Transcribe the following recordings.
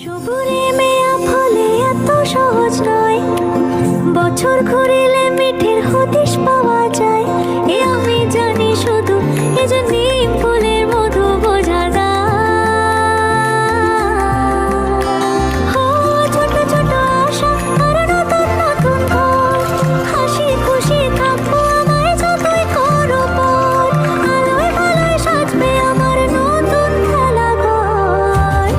সবুরে মেয়া ফলে এত সহজ নয়, বছর ঘুরিলে মিঠের হদিশ পাওয়া যায়। এ আমি জানি শুধু, এ যে নিম ফুলের মধু বোঝা যায়। ছোট ছোট আশা আর নতুন নতুন ঘর, হাসি খুশি থাকবো আমায় যতই করো পর। আলোয় ভালোয় সাজবে আমার নতুন খেলা ঘর।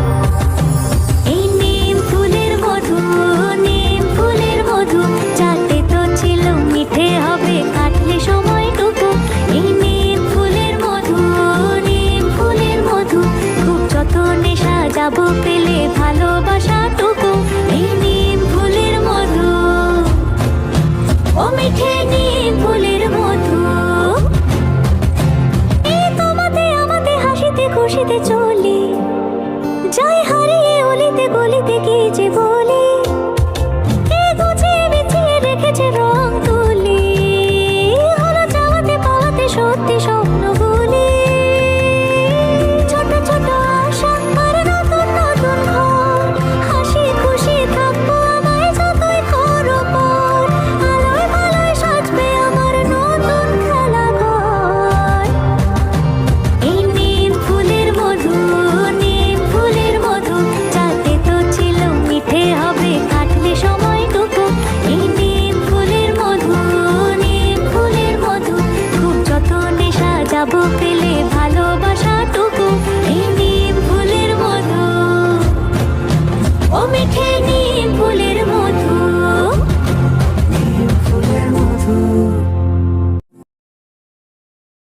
এই নিম ফুলের মধু, নিম ফুলের মধু, যাতে তো ছিল মিঠে হবে কাটলে সময়টুকু। এই নিম ফুলের মধু, নিম ফুলের মধু, খুব যতনে সাজাবো পেলে ভালোবাসা।